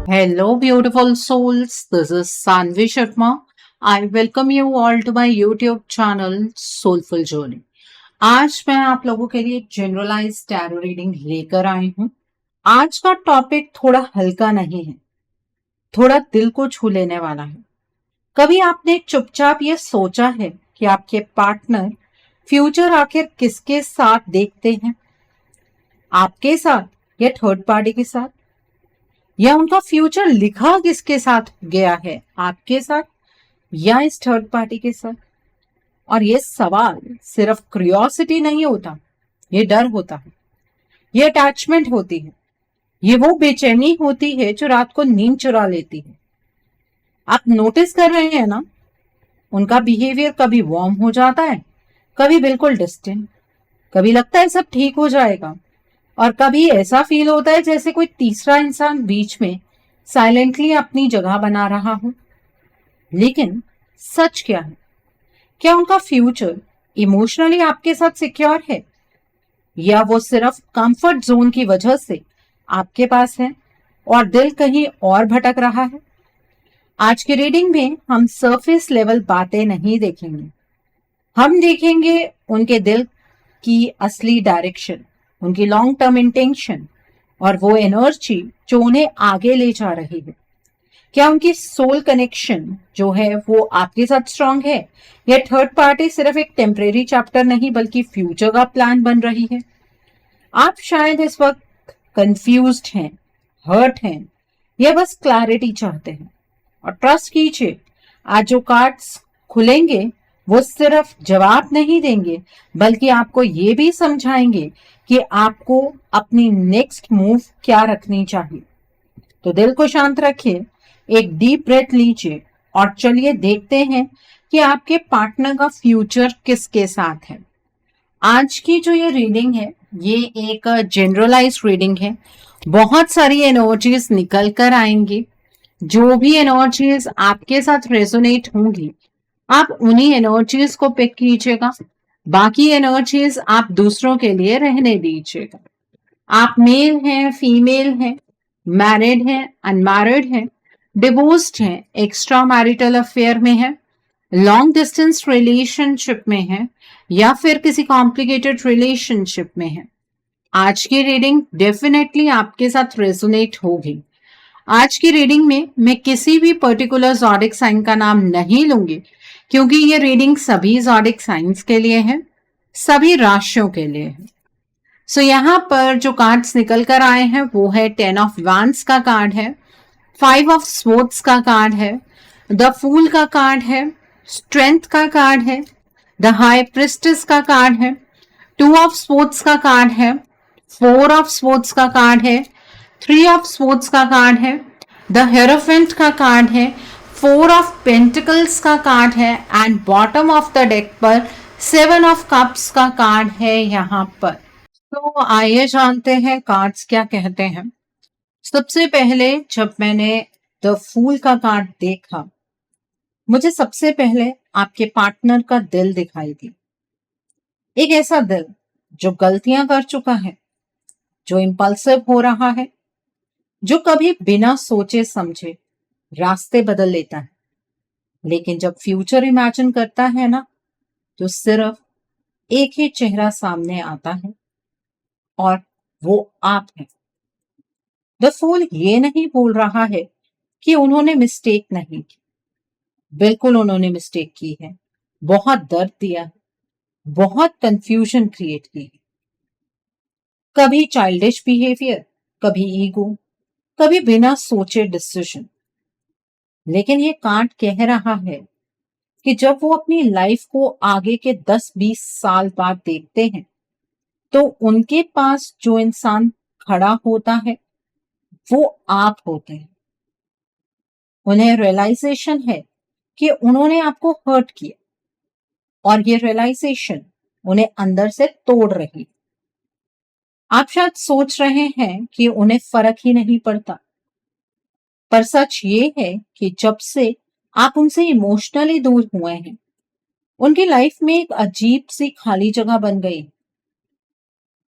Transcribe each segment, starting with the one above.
Hello, beautiful souls. This is Sanvi Sharma. I welcome you all to my YouTube channel Soulful Journey. आज मैं आप लोगों के लिए जनरलाइज टैरो रीडिंग लेकर आई हूँ। आज का टॉपिक थोड़ा हल्का नहीं है, थोड़ा दिल को छू लेने वाला है। कभी आपने चुपचाप ये सोचा है कि आपके पार्टनर फ्यूचर आखिर किसके साथ देखते हैं? आपके साथ या थर्ड पार्टी के साथ? या उनका फ्यूचर लिखा किसके साथ गया है, आपके साथ या इस थर्ड पार्टी के साथ? और ये सवाल सिर्फ क्यूरियोसिटी नहीं होता, ये डर होता है, ये अटैचमेंट होती है, ये वो बेचैनी होती है जो रात को नींद चुरा लेती है। आप नोटिस कर रहे हैं ना, उनका बिहेवियर कभी वार्म हो जाता है, कभी बिल्कुल डिस्टेंट, कभी लगता है सब ठीक हो जाएगा, और कभी ऐसा फील होता है जैसे कोई तीसरा इंसान बीच में साइलेंटली अपनी जगह बना रहा हो। लेकिन सच क्या है? क्या उनका फ्यूचर इमोशनली आपके साथ सिक्योर है, या वो सिर्फ कंफर्ट जोन की वजह से आपके पास है और दिल कहीं और भटक रहा है? आज की रीडिंग में हम सरफेस लेवल बातें नहीं देखेंगे, हम देखेंगे उनके दिल की असली डायरेक्शन, उनकी लॉन्ग टर्म इंटेंशन और वो एनर्जी जो उन्हें आगे ले जा रही है। क्या उनकी सोल कनेक्शन जो है वो आपके साथ स्ट्रांग है, या थर्ड पार्टी सिर्फ एक टेम्परेरी चैप्टर नहीं बल्कि फ्यूचर का प्लान बन रही है? आप शायद इस वक्त कंफ्यूज्ड हैं, हर्ट हैं, या बस क्लैरिटी चाहते हैं। और ट्रस्ट कीजिए, आज जो कार्ड्स खुलेंगे वो सिर्फ जवाब नहीं देंगे, बल्कि आपको ये भी समझाएंगे कि आपको अपनी नेक्स्ट मूव क्या रखनी चाहिए। तो दिल को शांत रखिए, एक डीप ब्रेथ लीजिए और चलिए देखते हैं कि आपके पार्टनर का फ्यूचर किसके साथ है। आज की जो ये रीडिंग है, ये एक जनरलाइज रीडिंग है। बहुत सारी एनर्जीज निकल कर आएंगी। जो भी एनर्जीज आपके साथ रेजोनेट होंगी, आप उन्हीं एनर्जीज को पिक कीजिएगा। बाकी एनर्जीज आप दूसरों के लिए रहने दीजिएगा। आप मेल हैं, फीमेल हैं, मैरिड हैं, अनमैरिड हैं, डिवोर्स्ड हैं, एक्स्ट्रा मैरिटल अफेयर में है, लॉन्ग डिस्टेंस रिलेशनशिप में है, या फिर किसी कॉम्प्लिकेटेड रिलेशनशिप में है, आज की रीडिंग डेफिनेटली आपके साथ रेजोनेट होगी। आज की रीडिंग में मैं किसी भी पर्टिकुलर ज़ोडिक साइन का नाम नहीं लूंगी, क्योंकि ये रीडिंग सभी ज़ोडिक साइंस के लिए है, सभी राशियों के लिए है। सो यहाँ पर जो कार्ड्स निकल कर आए हैं वो है 10 ऑफ वांड्स का कार्ड है, 5 ऑफ स्वॉर्ड्स का कार्ड है, द फूल का कार्ड है, स्ट्रेंथ का कार्ड है, द हाई प्रिस्टेस का कार्ड है, 2 ऑफ स्वॉर्ड्स का कार्ड है, 4 ऑफ स्वॉर्ड्स का कार्ड है, 3 ऑफ स्वॉर्ड्स का कार्ड है, द हेरोफेंट का कार्ड है, 4 ऑफ पेंटिकल्स का कार्ड है, and bottom of the deck पर 7 ऑफ कप्स का कार्ड है यहाँ पर। तो आइए जानते हैं कार्ड्स क्या कहते हैं। सबसे पहले जब मैंने द फूल का कार्ड देखा, मुझे सबसे पहले आपके पार्टनर का दिल दिखाई दी। एक ऐसा दिल जो गलतियां कर चुका है, जो इम्पल्सिव हो रहा है, जो कभी बिना सोचे समझे रास्ते बदल लेता है, लेकिन जब फ्यूचर इमेजिन करता है ना, तो सिर्फ एक ही चेहरा सामने आता है और वो आप हैं। द फूल ये नहीं बोल रहा है कि उन्होंने मिस्टेक नहीं की, बिल्कुल उन्होंने मिस्टेक की है, बहुत दर्द दिया है, बहुत कंफ्यूजन क्रिएट की है। कभी चाइल्डिश बिहेवियर, कभी ईगो, कभी बिना सोचे डिसीजन। लेकिन ये कार्ड कह रहा है कि जब वो अपनी लाइफ को आगे के 10-20 साल बाद देखते हैं, तो उनके पास जो इंसान खड़ा होता है वो आप होते हैं। उन्हें रियलाइजेशन है कि उन्होंने आपको हर्ट किया, और ये रियलाइजेशन उन्हें अंदर से तोड़ रही। आप शायद सोच रहे हैं कि उन्हें फर्क ही नहीं पड़ता, पर सच ये है कि जब से आप उनसे इमोशनली दूर हुए हैं, उनकी लाइफ में एक अजीब सी खाली जगह बन गई।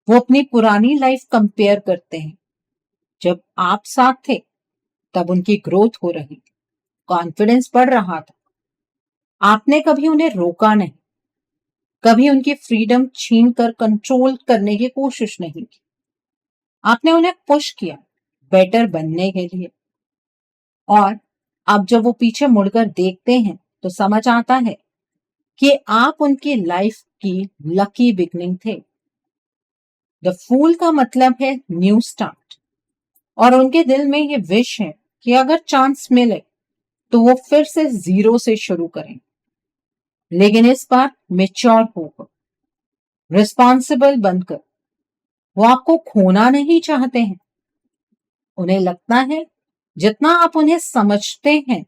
वो अपनी पुरानी लाइफ कंपेयर करते हैं, जब आप साथ थे, तब उनकी ग्रोथ हो रही थी, कॉन्फिडेंस बढ़ रहा था। आपने कभी उन्हें रोका नहीं, कभी उनकी फ्रीडम छीन कर कंट्रोल करने की कोशिश नहीं की। आपने उन्हें पुश किया बेटर बनने के लिए। और अब जब वो पीछे मुड़कर देखते हैं तो समझ आता है कि आप उनकी लाइफ की लकी बिगनिंग थे। द फूल का मतलब है न्यू स्टार्ट, और उनके दिल में ये विश है कि अगर चांस मिले तो वो फिर से जीरो से शुरू करें, लेकिन इस बार मेच्योर होकर, रिस्पॉन्सिबल बनकर। वो आपको खोना नहीं चाहते हैं। उन्हें लगता है जितना आप उन्हें समझते हैं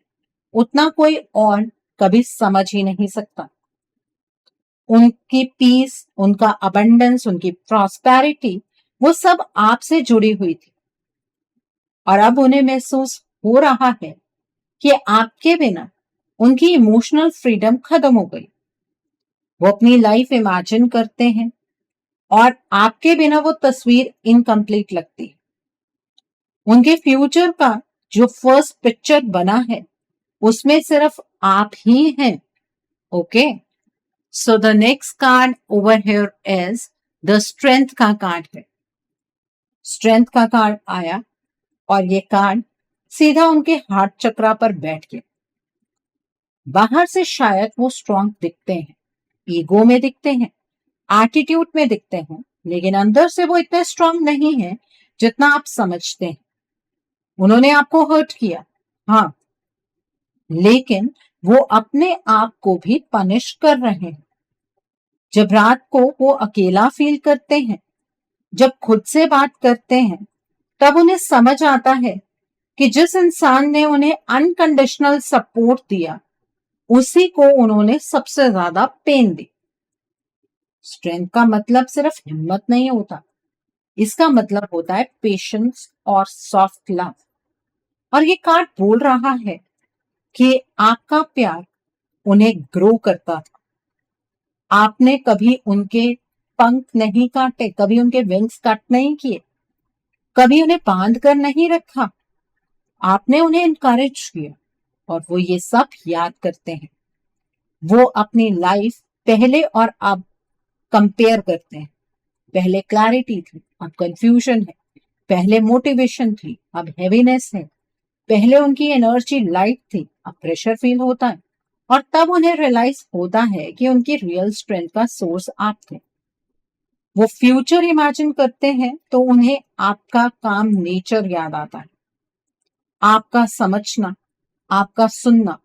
उतना कोई और कभी समझ ही नहीं सकता। उनकी पीस, उनका अबंडेंस, उनकी प्रॉस्पेरिटी, वो सब आपसे जुड़ी हुई थी। और अब उन्हें महसूस हो रहा है कि आपके बिना उनकी इमोशनल फ्रीडम खत्म हो गई। वो अपनी लाइफ इमेजिन करते हैं और आपके बिना वो तस्वीर इनकम्प्लीट लगती है। उनके फ्यूचर का जो फर्स्ट पिक्चर बना है उसमें सिर्फ आप ही हैं। Okay, so the next card over here is the strength का कार्ड है। स्ट्रेंथ का कार्ड आया और ये कार्ड सीधा उनके हार्ट चक्रा पर बैठ गया। बाहर से शायद वो स्ट्रांग दिखते हैं, ईगो में दिखते हैं, एटीट्यूड में दिखते हैं, लेकिन अंदर से वो इतने स्ट्रांग नहीं है जितना आप समझते हैं। उन्होंने आपको हर्ट किया, हाँ, लेकिन वो अपने आप को भी पनिश कर रहे हैं। जब रात को वो अकेला फील करते हैं, जब खुद से बात करते हैं, तब उन्हें समझ आता है कि जिस इंसान ने उन्हें अनकंडीशनल सपोर्ट दिया उसी को उन्होंने सबसे ज्यादा पेन दी। स्ट्रेंथ का मतलब सिर्फ हिम्मत नहीं होता, इसका मतलब होता है पेशेंस और सॉफ्ट लव। और ये कार्ड बोल रहा है कि आपका प्यार उन्हें ग्रो करता था। आपने कभी उनके पंख नहीं काटे, कभी उनके विंग्स कट नहीं किए, कभी उन्हें बांध कर नहीं रखा। आपने उन्हें इनकरेज किया और वो ये सब याद करते हैं। वो अपनी लाइफ पहले और अब कंपेयर करते हैं। पहले क्लैरिटी थी, अब कंफ्यूजन है। पहले मोटिवेशन थी, अब हैवीनेस है। पहले उनकी एनर्जी लाइट थी, अब प्रेशर फील होता है। और तब उन्हें रियलाइज होता है कि उनकी रियल स्ट्रेंथ का सोर्स आप थे। वो फ्यूचर इमेजिन करते हैं तो उन्हें आपका काम नेचर याद आता है, आपका समझना, आपका सुनना।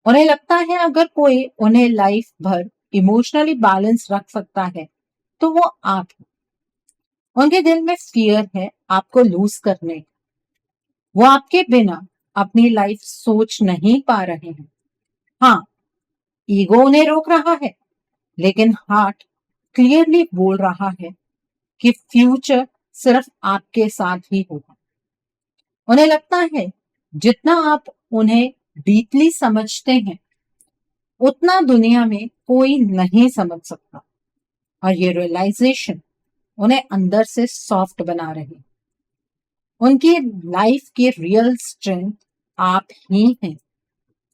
उन्हें लगता है अगर कोई उन्हें लाइफ भर इमोशनली बैलेंस रख सकता है तो वो आप हैं। उनके दिल में फियर है आपको लूज करने का। वो आपके बिना अपनी लाइफ सोच नहीं पा रहे हैं। हाँ, ईगो उन्हें रोक रहा है, लेकिन हार्ट क्लियरली बोल रहा है कि फ्यूचर सिर्फ आपके साथ ही होगा। उन्हें लगता है जितना आप उन्हें डीपली समझते हैं उतना दुनिया में कोई नहीं समझ सकता। और ये रियलाइजेशन उन्हें अंदर से सॉफ्ट बना रही। उनकी लाइफ की रियल स्ट्रेंथ आप ही हैं।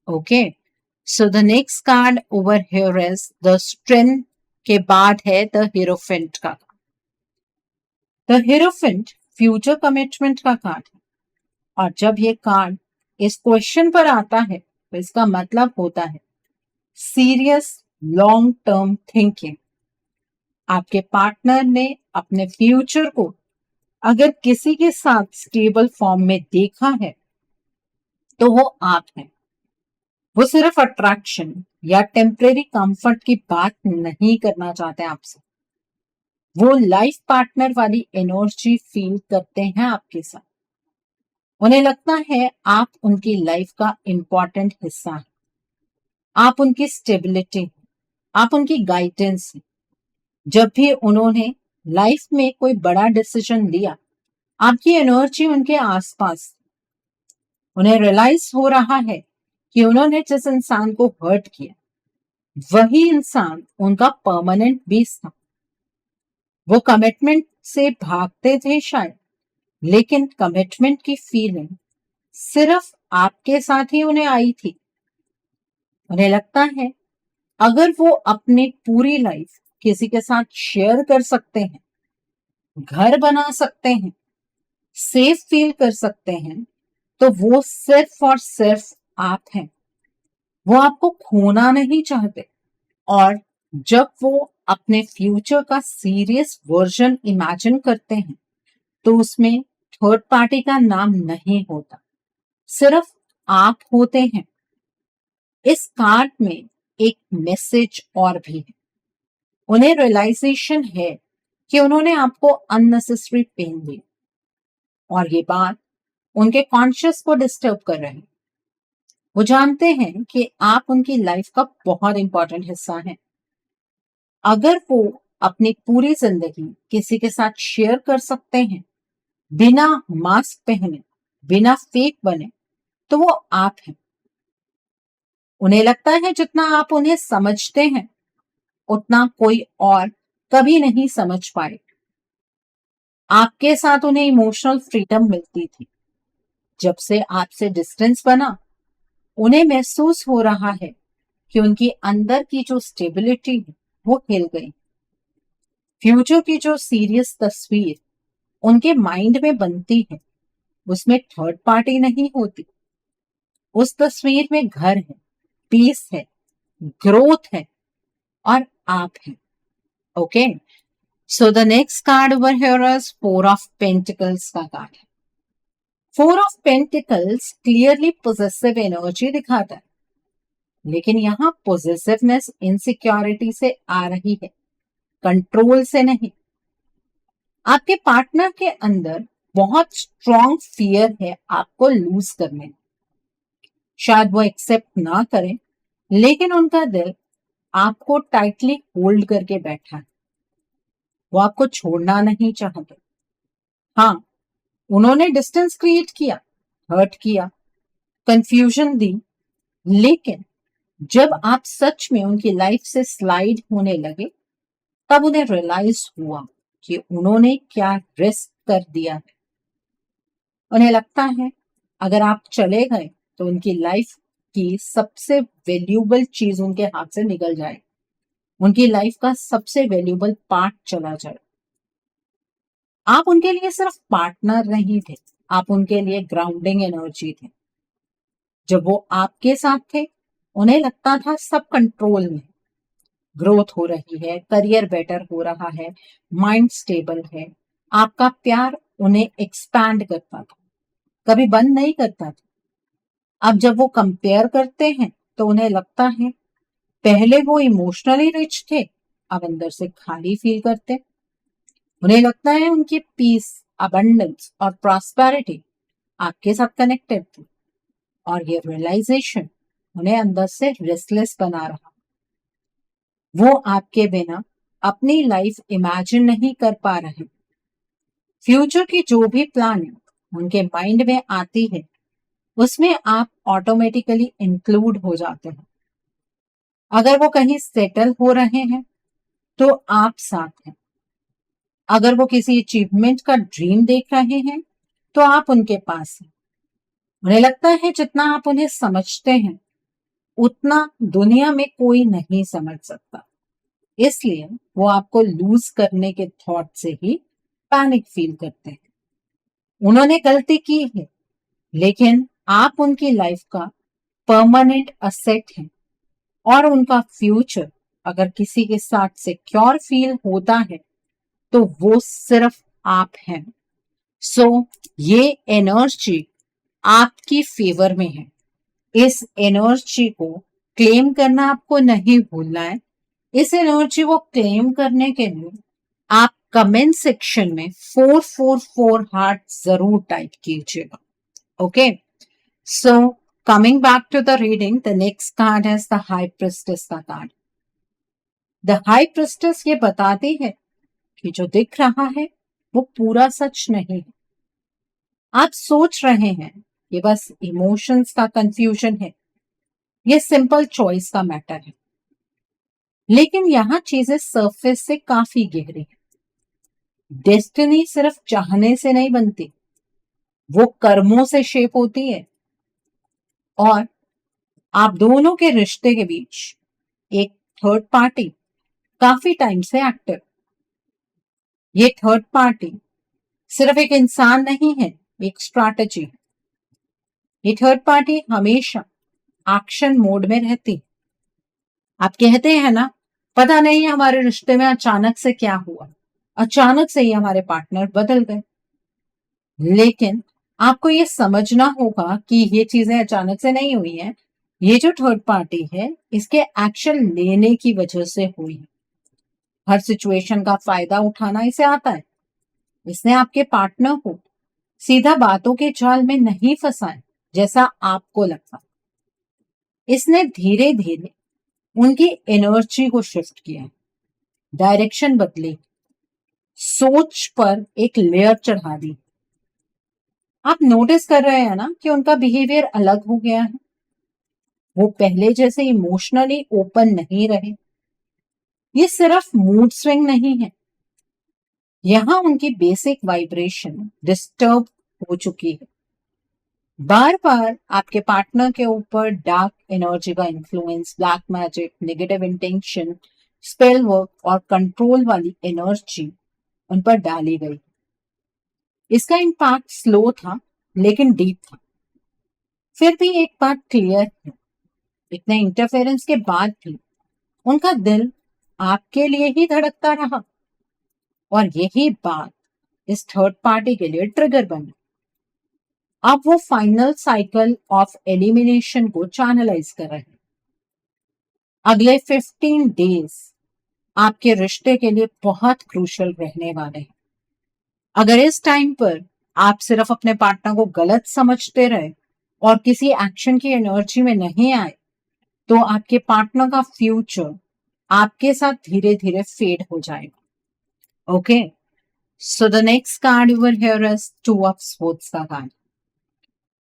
Okay, so the next card over here is the strength के बाद है द हीरोफेंट का। द हीरोफेंट फ्यूचर कमिटमेंट का कार्ड है। और जब ये कार्ड इस क्वेश्चन पर आता है तो इसका मतलब होता है सीरियस लॉन्ग टर्म थिंकिंग। आपके पार्टनर ने अपने फ्यूचर को अगर किसी के साथ स्टेबल फॉर्म में देखा है तो वो आप हैं। वो सिर्फ अट्रैक्शन या टेम्परेरी कंफर्ट की बात नहीं करना चाहते आपसे। वो लाइफ पार्टनर वाली एनर्जी फील करते हैं आपके साथ। उन्हें लगता है आप उनकी लाइफ का इंपॉर्टेंट हिस्सा है। आप उनकी स्टेबिलिटी, आप उनकी गाइडेंस है। जब भी उन्होंने लाइफ में कोई बड़ा डिसीजन लिया, आपकी एनर्जी उनके आसपास। उन्हें रियलाइज हो रहा है कि उन्होंने जिस इंसान को हर्ट किया वही इंसान उनका परमानेंट बेस था। वो कमिटमेंट से भागते थे शायद, लेकिन कमिटमेंट की फीलिंग सिर्फ आपके साथ ही उन्हें आई थी। उन्हें लगता है अगर वो अपनी पूरी लाइफ किसी के साथ शेयर कर सकते हैं, घर बना सकते हैं, सेफ फील कर सकते हैं, तो वो सिर्फ और सिर्फ आप हैं। वो आपको खोना नहीं चाहते। और जब वो अपने फ्यूचर का सीरियस वर्जन इमेजिन करते हैं तो उसमें थर्ड पार्टी का नाम नहीं होता, सिर्फ आप होते हैं। इस कार्ड में एक मैसेज और भी है। उन्हें रियलाइजेशन है कि उन्होंने आपको अननेसेसरी पेन दी और ये बात उनके कॉन्शियस को डिस्टर्ब कर रहे हैं। वो जानते हैं कि आप उनकी लाइफ का बहुत इंपॉर्टेंट हिस्सा हैं। अगर वो अपनी पूरी जिंदगी किसी के साथ शेयर कर सकते हैं, बिना मास्क पहने, बिना फेक बने, तो वो आप हैं। उन्हें लगता है जितना आप उन्हें समझते हैं उतना कोई और कभी नहीं समझ पाए। आपके साथ उन्हें इमोशनल फ्रीडम मिलती थी। जब से आपसे डिस्टेंस बना, उन्हें महसूस हो रहा है कि उनकी अंदर की जो स्टेबिलिटी है वो हिल गई। फ्यूचर की जो सीरियस तस्वीर उनके माइंड में बनती है उसमें थर्ड पार्टी नहीं होती। उस तस्वीर में घर है, पीस है, ग्रोथ है और आप हैं। Okay, so the next card over here is four of pentacles का कार्ड है। Four of pentacles clearly possessive energy दिखाता है, लेकिन यहाँ पोजेसिवनेस इनसिक्योरिटी से आ रही है, कंट्रोल से नहीं। आपके पार्टनर के अंदर बहुत स्ट्रॉन्ग फियर है आपको लूज करने। शायद वो एक्सेप्ट ना करें, लेकिन उनका दिल आपको टाइटली होल्ड करके बैठा है। वो आपको छोड़ना नहीं चाहते। हाँ, उन्होंने डिस्टेंस क्रिएट किया, हर्ट किया, कंफ्यूजन दी, लेकिन जब आप सच में उनकी लाइफ से स्लाइड होने लगे तब उन्हें रियलाइज हुआ कि उन्होंने क्या रिस्क कर दिया है। उन्हें लगता है अगर आप चले गए तो उनकी लाइफ की सबसे वैल्यूबल चीज उनके हाथ से निकल जाए, उनकी लाइफ का सबसे वैल्यूबल पार्ट चला जाए। आप उनके लिए सिर्फ पार्टनर नहीं थे, आप उनके लिए ग्राउंडिंग एनर्जी थे। जब वो आपके साथ थे उन्हें लगता था सब कंट्रोल में, ग्रोथ हो रही है, करियर बेटर हो रहा है, माइंड स्टेबल है। आपका प्यार उन्हें एक्सपैंड करता था, कभी बंद नहीं करता था। अब जब वो कंपेयर करते हैं तो उन्हें लगता है पहले वो इमोशनली रिच थे, अब अंदर से खाली फील करते। उन्हें लगता है उनकी पीस, अबंडेंस और प्रॉस्पेरिटी आपके साथ कनेक्टेड थी और ये रियलाइजेशन उन्हें अंदर से रेस्टलेस बना रहा। वो आपके बिना अपनी लाइफ इमेजिन नहीं कर पा रहे। फ्यूचर की जो भी प्लानिंग उनके माइंड में आती है उसमें आप ऑटोमेटिकली इंक्लूड हो जाते हैं। अगर वो कहीं सेटल हो रहे हैं तो आप साथ हैं। अगर वो किसी अचीवमेंट का ड्रीम देख रहे हैं तो आप उनके पास हैं। उन्हें लगता है जितना आप उन्हें समझते हैं उतना दुनिया में कोई नहीं समझ सकता, इसलिए वो आपको लूज करने के थॉट से ही पैनिक फील करते हैं। उन्होंने गलती की है, लेकिन आप उनकी लाइफ का परमानेंट असेट हैं और उनका फ्यूचर अगर किसी के साथ सिक्योर फील होता है तो वो सिर्फ आप हैं। सो ये एनर्जी आपकी फेवर में है। इस एनर्जी को क्लेम करना आपको नहीं भूलना है। इस एनर्जी को क्लेम करने के लिए आप कमेंट सेक्शन में 444 हार्ट जरूर टाइप कीजिएगा। Okay, so coming back to the reading, the next card है द हाई प्रिस्टेस का कार्ड। द हाई प्रिस्टेस ये बताती है कि जो दिख रहा है वो पूरा सच नहीं है। आप सोच रहे हैं ये बस इमोशंस का कंफ्यूजन है, ये सिंपल चॉइस का मैटर है, लेकिन यहां चीजें सरफेस से काफी गहरी है। डेस्टिनी सिर्फ चाहने से नहीं बनती, वो कर्मों से शेप होती है और आप दोनों के रिश्ते के बीच एक थर्ड पार्टी काफी टाइम से एक्टिव। ये थर्ड पार्टी सिर्फ एक इंसान नहीं है, एक स्ट्रैटेजी है। ये थर्ड पार्टी हमेशा एक्शन मोड में रहती। आप कहते हैं ना, पता नहीं हमारे रिश्ते में अचानक से क्या हुआ, अचानक से ही हमारे पार्टनर बदल गए। लेकिन आपको ये समझना होगा कि ये चीजें अचानक से नहीं हुई हैं। ये जो थर्ड पार्टी है, इसके एक्शन लेने की वजह से हुई है। हर सिचुएशन का फायदा उठाना इसे आता है। इसने आपके पार्टनर को सीधा बातों के जाल में नहीं फंसाया जैसा आपको लगता। इसने धीरे धीरे उनकी एनर्जी को शिफ्ट किया, डायरेक्शन बदली, सोच पर एक लेयर चढ़ा दी। आप नोटिस कर रहे हैं ना कि उनका बिहेवियर अलग हो गया है। वो पहले जैसे इमोशनली ओपन नहीं रहे। ये सिर्फ मूड स्विंग नहीं है, यहां उनकी बेसिक वाइब्रेशन डिस्टर्ब हो चुकी है। बार बार आपके पार्टनर के ऊपर डार्क एनर्जी का influence, black magic, negative intention, spell work और कंट्रोल वाली एनर्जी उन पर डाली गई। इसका इम्पैक्ट स्लो था लेकिन डीप था। फिर भी एक बात क्लियर है, इतने इंटरफेरेंस के बाद भी उनका दिल आपके लिए ही धड़कता रहा और यही बात इस थर्ड पार्टी के लिए ट्रिगर बनी। अब वो फाइनल साइकिल ऑफ एलिमिनेशन को चैनलाइज कर रहे हैं। अगले 15 डेज आपके रिश्ते के लिए बहुत क्रूशियल रहने वाले हैं। अगर इस टाइम पर आप सिर्फ अपने पार्टनर को गलत समझते रहे और किसी एक्शन की एनर्जी में नहीं आए, तो आपके पार्टनर का फ्यूचर आपके साथ धीरे धीरे फेड हो जाएगा। Okay, so the next card over here is two of swords का card.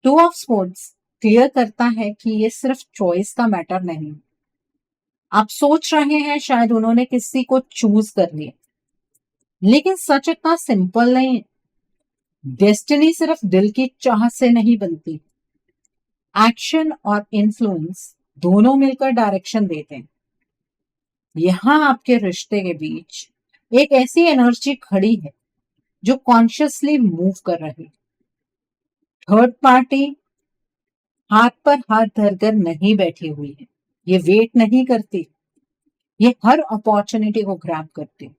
Two of swords clear करता है कि ये सिर्फ चॉइस का मैटर नहीं। आप सोच रहे हैं शायद उन्होंने किसी को चूज कर लिया, लेकिन सच इतना सिंपल नहीं है। डेस्टिनी सिर्फ दिल की चाह से नहीं बनती, एक्शन और इन्फ्लुएंस दोनों मिलकर डायरेक्शन देते हैं। यहां आपके रिश्ते के बीच एक ऐसी एनर्जी खड़ी है जो कॉन्शियसली मूव कर रही है। थर्ड पार्टी हाथ पर हाथ धरकर नहीं बैठी हुई है, ये वेट नहीं करती, ये हर अपॉर्चुनिटी को ग्रैब करती है।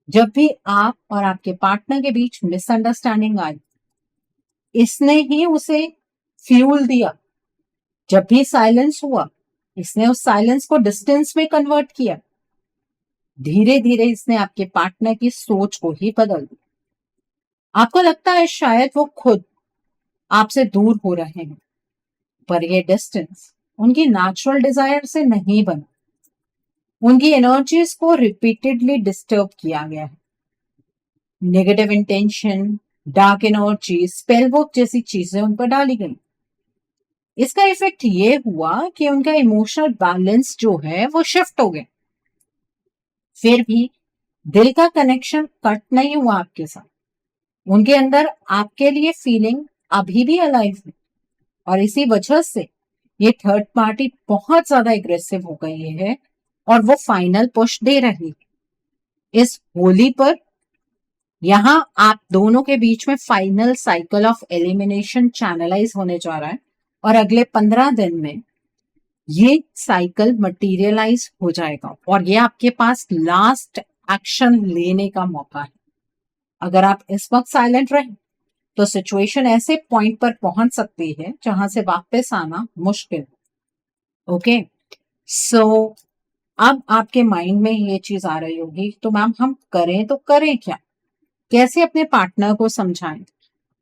जब भी आप और आपके पार्टनर के बीच मिसअंडरस्टैंडिंग आई, इसने ही उसे फ्यूल दिया। जब भी साइलेंस हुआ, इसने उस साइलेंस को डिस्टेंस में कन्वर्ट किया। धीरे धीरे इसने आपके पार्टनर की सोच को ही बदल दिया। आपको लगता है शायद वो खुद आपसे दूर हो रहे हैं, पर ये डिस्टेंस उनकी नेचुरल डिजायर से नहीं बना। उनकी एनर्जीज को रिपीटेडली डिस्टर्ब किया गया है। Negative intention, dark energy, spell work जैसी चीजें उन पर डाली गई। इसका इफेक्ट ये हुआ कि उनका इमोशनल बैलेंस जो है वो शिफ्ट हो गया। फिर भी दिल का कनेक्शन कट नहीं हुआ आपके साथ। उनके अंदर आपके लिए फीलिंग अभी भी अलाइव है और इसी वजह से ये थर्ड पार्टी बहुत ज्यादा एग्रेसिव हो गई है और वो फाइनल पुश दे रही है। इस होली पर यहां आप दोनों के बीच में final cycle of elimination channelize होने जा रहा है और अगले 15 दिन में ये साइकिल मटीरियलाइज हो जाएगा और ये आपके पास लास्ट एक्शन लेने का मौका है। अगर आप इस वक्त साइलेंट रहे तो सिचुएशन ऐसे पॉइंट पर पहुंच सकती है जहां से वापस आना मुश्किल। ओके, सो अब आपके माइंड में ये चीज आ रही होगी, तो मैम हम करें तो करें क्या, कैसे अपने पार्टनर को समझाएं।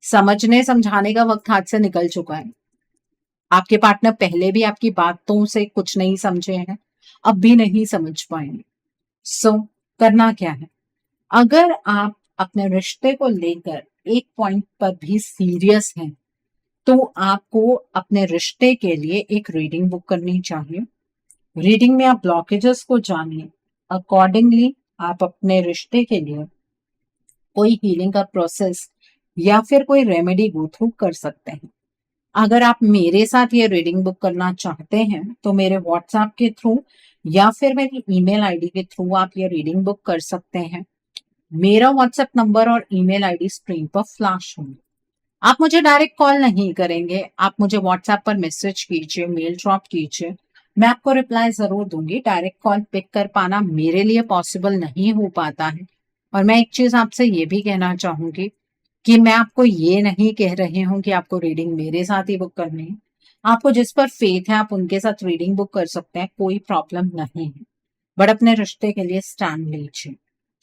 समझने समझाने का वक्त हाथ से निकल चुका है। आपके पार्टनर पहले भी आपकी बातों से कुछ नहीं समझे हैं, अब भी नहीं समझ पाएंगे। सो करना क्या है, अगर आप अपने रिश्ते को लेकर एक पॉइंट पर भी सीरियस हैं, तो आपको अपने रिश्ते के लिए एक रीडिंग बुक करनी चाहिए। रीडिंग में आप ब्लॉकेजेस को जानिए, अकॉर्डिंगली आप अपने रिश्ते के लिए कोई हीलिंग का प्रोसेस या फिर कोई रेमेडी गो थ्रू कर सकते हैं। अगर आप मेरे साथ ये रीडिंग बुक करना चाहते हैं तो मेरे व्हाट्सएप के थ्रू या फिर मेरी ईमेल आईडी के थ्रू आप ये रीडिंग बुक कर सकते हैं। मेरा व्हाट्सएप नंबर और ईमेल आईडी स्क्रीन पर फ्लैश होंगे। आप मुझे डायरेक्ट कॉल नहीं करेंगे, आप मुझे व्हाट्सएप पर मैसेज कीजिए, मेल ड्रॉप कीजिए, मैं आपको रिप्लाई जरूर दूंगी। डायरेक्ट कॉल पिक कर पाना मेरे लिए पॉसिबल नहीं हो पाता है। और मैं एक चीज आपसे ये भी कहना चाहूंगी कि मैं आपको ये नहीं कह रही हूँ कि आपको रीडिंग मेरे साथ ही बुक करनी है। आपको जिस पर फेथ है आप उनके साथ रीडिंग बुक कर सकते हैं, कोई प्रॉब्लम नहीं है। बट अपने रिश्ते के लिए स्टैंड लीजिए।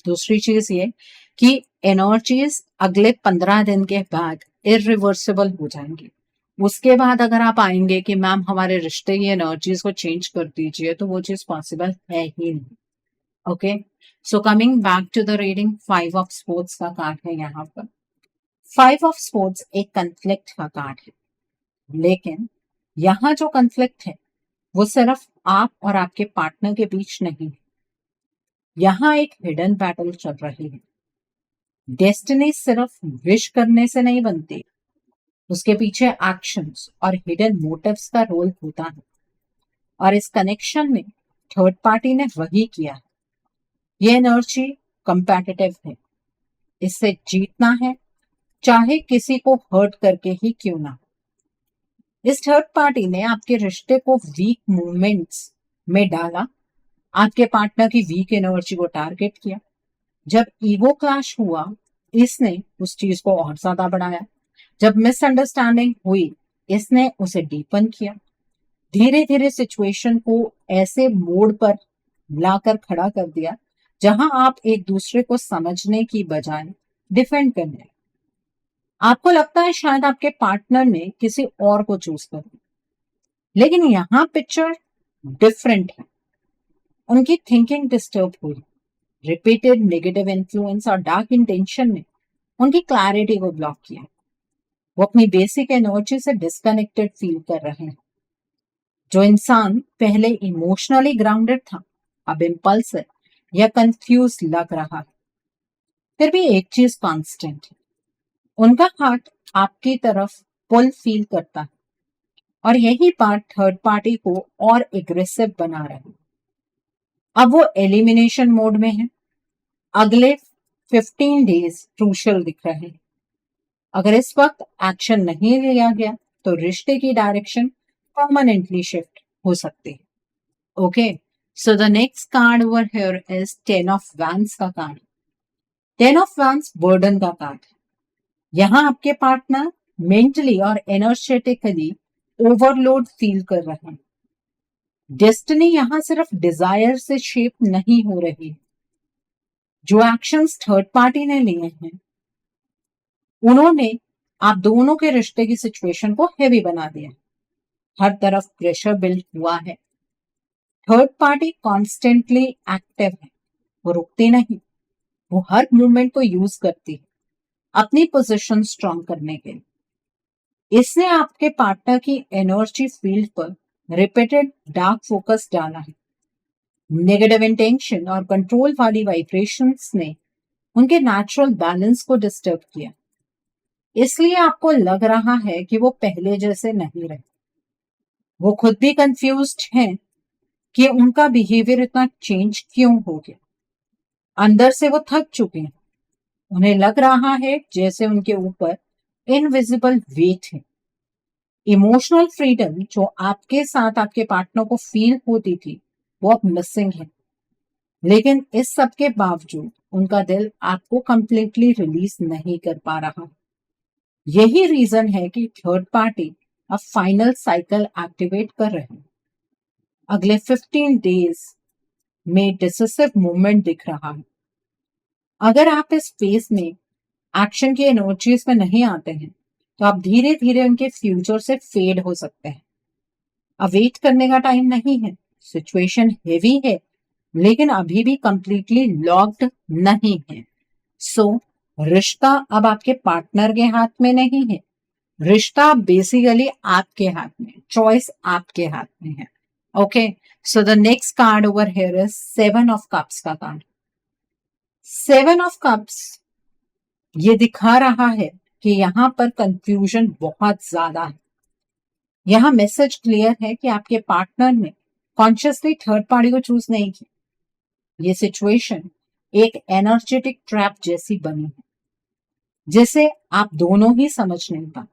दूसरी चीज ये कि एनर्जीज अगले 15 दिन के बाद इरिवर्सिबल हो जाएंगी। उसके बाद अगर आप आएंगे कि मैम हमारे रिश्ते की एनर्जीज को चेंज कर दीजिए, तो वो चीज पॉसिबल है ही नहीं। Okay, so coming back to the reading, 5 of swords का कार्ड है यहाँ पर। 5 ऑफ स्पोर्ट्स एक कंफ्लिक्ट का कार्ड है, लेकिन यहाँ जो कंफ्लिक्ट है वो सिर्फ आप और आपके पार्टनर के बीच नहीं है। यहाँ एक हिडन बैटल चल रही है। डेस्टिनी सिर्फ विश करने से नहीं बनती, उसके पीछे एक्शंस और हिडन मोटिव्स का रोल होता है। और इस कनेक्शन में थर्ड पार्टी ने वही किया है। ये एनर्जी कंपेटिटिव है, इससे जीतना है, चाहे किसी को हर्ट करके ही क्यों ना। इस थर्ड पार्टी ने आपके रिश्ते को वीक मूवमेंट्स में डाला, आपके पार्टनर की वीक एनर्जी को टारगेट किया। जब ईगो क्लैश हुआ, इसने उस चीज को और ज्यादा बढ़ाया। जब मिसअंडरस्टैंडिंग हुई, इसने उसे डीपन किया। धीरे धीरे सिचुएशन को ऐसे मोड़ पर लाकर खड़ा कर दिया जहां आप एक दूसरे को समझने की बजाय डिफेंड करने लगे। आपको लगता है शायद आपके पार्टनर ने किसी और को चूज कर लिया, लेकिन यहां पिक्चर डिफरेंट है। उनकी थिंकिंग डिस्टर्ब हुई। रिपीटेड नेगेटिव इन्फ्लुएंस और डार्क इंटेंशन ने उनकी क्लैरिटी को ब्लॉक किया। वो अपनी बेसिक एनर्जी से डिस्कनेक्टेड फील कर रहे हैं। जो इंसान पहले इमोशनली ग्राउंडेड था, अब इम्पल्सिव या कंफ्यूज लग रहा है। फिर भी एक चीज कांस्टेंट है, उनका हार्ट आपकी तरफ पुल फील करता है। और यही बात थर्ड पार्टी को और एग्रेसिव बना रही है। अब वो एलिमिनेशन मोड में है। अगले 15 डेज क्रूशियल दिख रहे हैं। अगर इस वक्त एक्शन नहीं लिया गया तो रिश्ते की डायरेक्शन परमानेंटली शिफ्ट हो सकती है। Okay, so the next card over here is 10 of wands का कार्ड। 10 ऑफ वैंड्स बर्डन का कार्ड है। यहाँ आपके पार्टनर मेंटली और एनर्जेटिकली ओवरलोड फील कर रहे हैं। डेस्टिनी यहाँ सिर्फ डिजायर से शेप नहीं हो रही है। जो एक्शंस थर्ड पार्टी ने लिए हैं, उन्होंने आप दोनों के रिश्ते की सिचुएशन को हेवी बना दिया। हर तरफ प्रेशर बिल्ड हुआ है। थर्ड पार्टी कॉन्स्टेंटली एक्टिव है, वो रुकती नहीं। वो हर मूवमेंट को यूज करती है अपनी पोजीशन स्ट्रॉन्ग करने के लिए। इसने आपके पार्टनर की एनर्जी फील्ड पर रिपीटेड डार्क फोकस डाला है। नेगेटिव इंटेंशन और कंट्रोल वाली वाइब्रेशंस ने उनके नेचुरल बैलेंस को डिस्टर्ब किया। इसलिए आपको लग रहा है कि वो पहले जैसे नहीं रहे। वो खुद भी कंफ्यूज्ड हैं कि उनका बिहेवियर इतना चेंज क्यों हो गया। अंदर से वो थक चुके हैं। उन्हें लग रहा है जैसे उनके ऊपर इनविजिबल वेट है। इमोशनल फ्रीडम जो आपके साथ आपके पार्टनर को फील होती थी, वो अब मिसिंग है। लेकिन इस सब के बावजूद उनका दिल आपको कंप्लीटली रिलीज नहीं कर पा रहा। यही रीजन है कि थर्ड पार्टी अब फाइनल साइकिल एक्टिवेट कर रहे हैं। अगले 15 डेज में डिसिसिव मूवमेंट दिख रहा है। अगर आप इस फेज में एक्शन की एनर्जीज में नहीं आते हैं तो आप धीरे धीरे उनके फ्यूचर से फेड हो सकते हैं। अब वेट करने का टाइम नहीं है। सिचुएशन हेवी है, लेकिन अभी भी कंप्लीटली लॉक्ड नहीं है। सो रिश्ता अब आपके पार्टनर के हाथ में नहीं है। रिश्ता बेसिकली आपके हाथ में, चॉइस आपके हाथ में है। Okay, so the next card over here is 7 of cups का कार्ड। 7 ऑफ कप्स ये दिखा रहा है कि यहाँ पर कंफ्यूजन बहुत ज्यादा है। यहाँ मैसेज क्लियर है कि आपके पार्टनर ने कॉन्शियसली थर्ड पार्टी को चूज नहीं किया। ये सिचुएशन एक एनर्जेटिक ट्रैप जैसी बनी है जिसे आप दोनों ही समझ नहीं पा।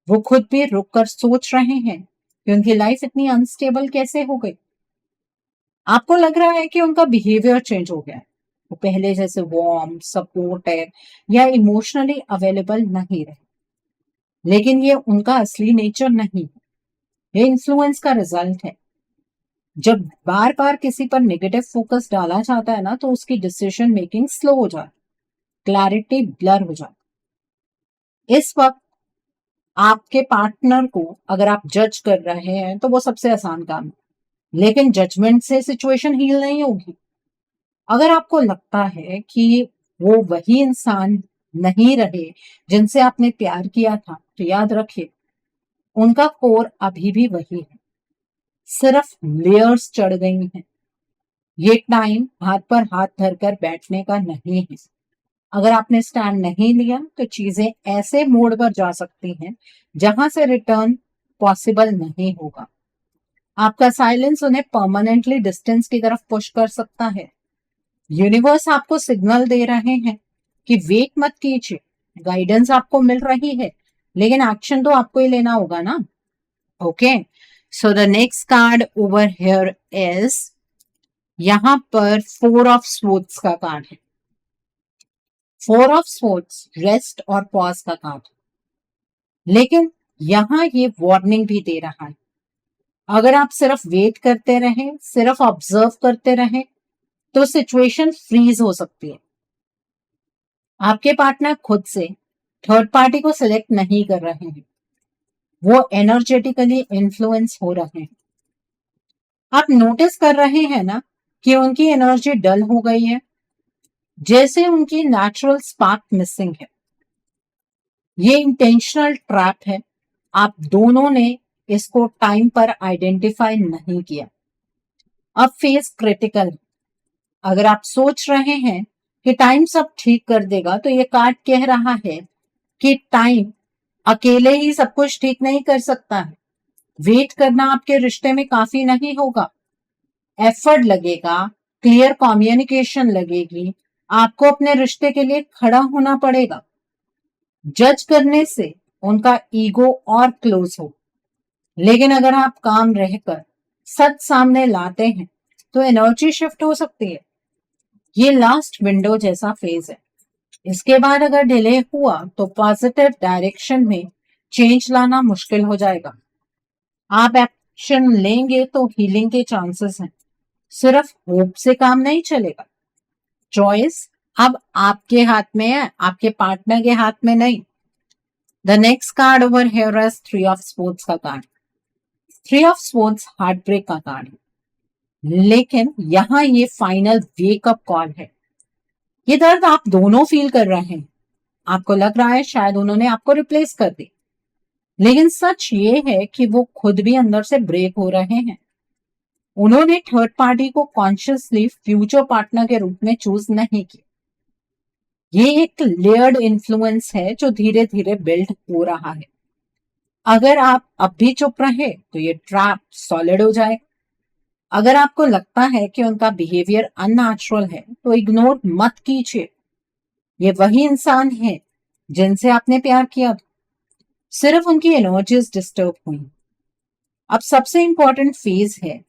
वो खुद भी रुक कर सोच रहे हैं कि उनकी लाइफ इतनी अनस्टेबल कैसे हो गई। आपको लग रहा है कि उनका बिहेवियर चेंज हो गया है, वो पहले जैसे वार्म, सपोर्टिव या इमोशनली अवेलेबल नहीं रहे। लेकिन ये उनका असली नेचर नहीं है, ये इन्फ्लुएंस का रिजल्ट है। जब बार बार किसी पर नेगेटिव फोकस डाला जाता है ना, तो उसकी डिसीजन मेकिंग स्लो हो जाती, क्लैरिटी ब्लर हो जाती। इस वक्त आपके पार्टनर को अगर आप जज कर रहे हैं तो वो सबसे आसान काम है, लेकिन जजमेंट से सिचुएशन हील नहीं होगी। अगर आपको लगता है कि वो वही इंसान नहीं रहे जिनसे आपने प्यार किया था, तो याद रखिए उनका कोर अभी भी वही है, सिर्फ लेयर्स चढ़ गई हैं। ये टाइम हाथ पर हाथ धरकर बैठने का नहीं है। अगर आपने स्टैंड नहीं लिया तो चीजें ऐसे मोड़ पर जा सकती हैं जहां से रिटर्न पॉसिबल नहीं होगा। आपका साइलेंस उन्हें परमानेंटली डिस्टेंस की तरफ पुश कर सकता है। यूनिवर्स आपको सिग्नल दे रहे हैं कि वेट मत कीजिए, गाइडेंस आपको मिल रही है, लेकिन एक्शन तो आपको ही लेना होगा ना। Okay, so the next card over here is, यहां पर 4 ऑफ स्वॉर्ड्स का कार्ड है। 4 ऑफ स्वॉर्ड्स रेस्ट और पॉज का कार्ड, लेकिन यहां ये वार्निंग भी दे रहा है। अगर आप सिर्फ वेट करते रहें, सिर्फ ऑब्जर्व करते रहें, तो सिचुएशन फ्रीज हो सकती है। आपके पार्टनर खुद से थर्ड पार्टी को सिलेक्ट नहीं कर रहे हैं, वो एनर्जेटिकली इन्फ्लुएंस हो रहे हैं। आप नोटिस कर रहे हैं ना कि उनकी एनर्जी डल हो गई है, जैसे उनकी नेचुरल स्पार्क मिसिंग है। ये इंटेंशनल ट्रैप है, आप दोनों ने इसको टाइम पर आइडेंटिफाई नहीं किया। अब फेज क्रिटिकल है। अगर आप सोच रहे हैं कि टाइम सब ठीक कर देगा, तो ये कार्ड कह रहा है कि टाइम अकेले ही सब कुछ ठीक नहीं कर सकता है। वेट करना आपके रिश्ते में काफी नहीं होगा, एफर्ट लगेगा, क्लियर कम्युनिकेशन लगेगी, आपको अपने रिश्ते के लिए खड़ा होना पड़ेगा। जज करने से उनका ईगो और क्लोज हो, लेकिन अगर आप काम रहकर सच सामने लाते हैं तो एनर्जी शिफ्ट हो सकती है। ये लास्ट विंडो जैसा फेज है। इसके बाद अगर डिले हुआ तो पॉजिटिव डायरेक्शन में चेंज लाना मुश्किल हो जाएगा। आप एक्शन लेंगे तो हीलिंग के चांसेस हैं, सिर्फ होप से काम नहीं चलेगा। चॉइस अब आपके हाथ में है, आपके पार्टनर के हाथ में नहीं। The next card over here is 3 of swords का card. 3 of swords heart break का कार्ड है, लेकिन यहां ये फाइनल वेकअप कॉल है। ये दर्द आप दोनों फील कर रहे हैं। आपको लग रहा है शायद उन्होंने आपको रिप्लेस कर दी, लेकिन सच ये है कि वो खुद भी अंदर से ब्रेक हो रहे हैं। उन्होंने थर्ड पार्टी को कॉन्शियसली फ्यूचर पार्टनर के रूप में चूज नहीं किया। ये एक लेयर्ड इन्फ्लुएंस है जो धीरे धीरे बिल्ड हो रहा है। अगर आप अब भी चुप रहे तो ये ट्रैप सॉलिड हो जाए। अगर आपको लगता है कि उनका बिहेवियर अननेचुरल है तो इग्नोर मत कीजिए। ये वही इंसान है जिनसे आपने प्यार किया था, सिर्फ उनकी एनर्जीज डिस्टर्ब हुई। अब सबसे इंपॉर्टेंट फेज है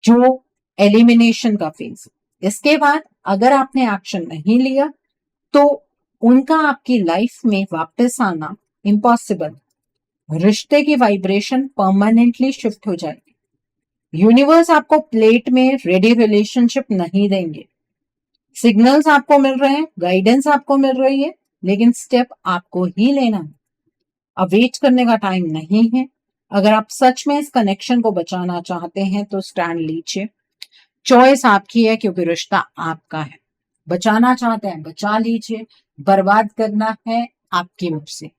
जो एलिमिनेशन का फेज। इसके बाद अगर आपने एक्शन नहीं लिया तो उनका आपकी लाइफ में वापस आना इम्पॉसिबल। रिश्ते की वाइब्रेशन परमानेंटली शिफ्ट हो जाएगी। यूनिवर्स आपको प्लेट में रेडी रिलेशनशिप नहीं देंगे। सिग्नल्स आपको मिल रहे हैं, गाइडेंस आपको मिल रही है, लेकिन स्टेप आपको ही लेना है। अब वेट करने का टाइम नहीं है। अगर आप सच में इस कनेक्शन को बचाना चाहते हैं तो स्टैंड लीजिए। चॉइस आपकी है क्योंकि रिश्ता आपका है। बचाना चाहते हैं बचा लीजिए, बर्बाद करना है आपकी मर्जी।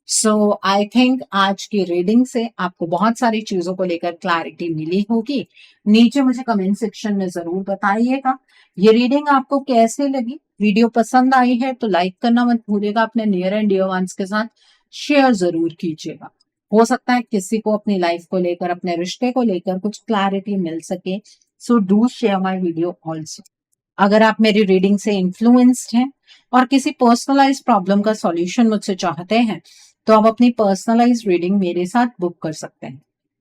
सो आई थिंक आज की रीडिंग से आपको बहुत सारी चीजों को लेकर क्लैरिटी मिली होगी। नीचे मुझे कमेंट सेक्शन में जरूर बताइएगा ये रीडिंग आपको कैसे लगी। वीडियो पसंद आई है तो लाइक करना मत भूलिएगा, अपने नियर एंड डियर वंस के साथ शेयर जरूर कीजिएगा। हो सकता है किसी को अपनी लाइफ को लेकर, अपने रिश्ते को लेकर कुछ क्लैरिटी मिल सके। So do share my video also. अगर आप मेरी रीडिंग से इन्फ्लुएंस्ड हैं और किसी पर्सनलाइज प्रॉब्लम का सॉल्यूशन मुझसे चाहते हैं तो आप अपनी पर्सनलाइज रीडिंग मेरे साथ बुक कर सकते हैं।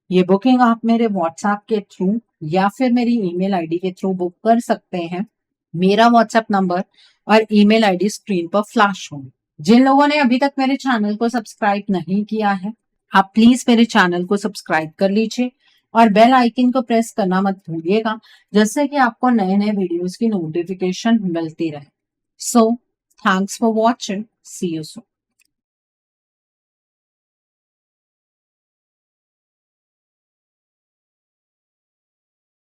ये बुकिंग आप मेरे व्हाट्सएप के थ्रू या फिर मेरी ईमेल आईडी के थ्रू बुक कर सकते हैं। मेरा व्हाट्सएप नंबर और ईमेल आईडी स्क्रीन पर फ्लैश होंगे। जिन लोगों ने अभी तक मेरे चैनल को सब्सक्राइब नहीं किया है, आप प्लीज मेरे चैनल को सब्सक्राइब कर लीजिए और बेल आइकन को प्रेस करना मत भूलिएगा, जिससे कि आपको नए नए वीडियोस की नोटिफिकेशन मिलती रहे। So thanks for watching, see you soon.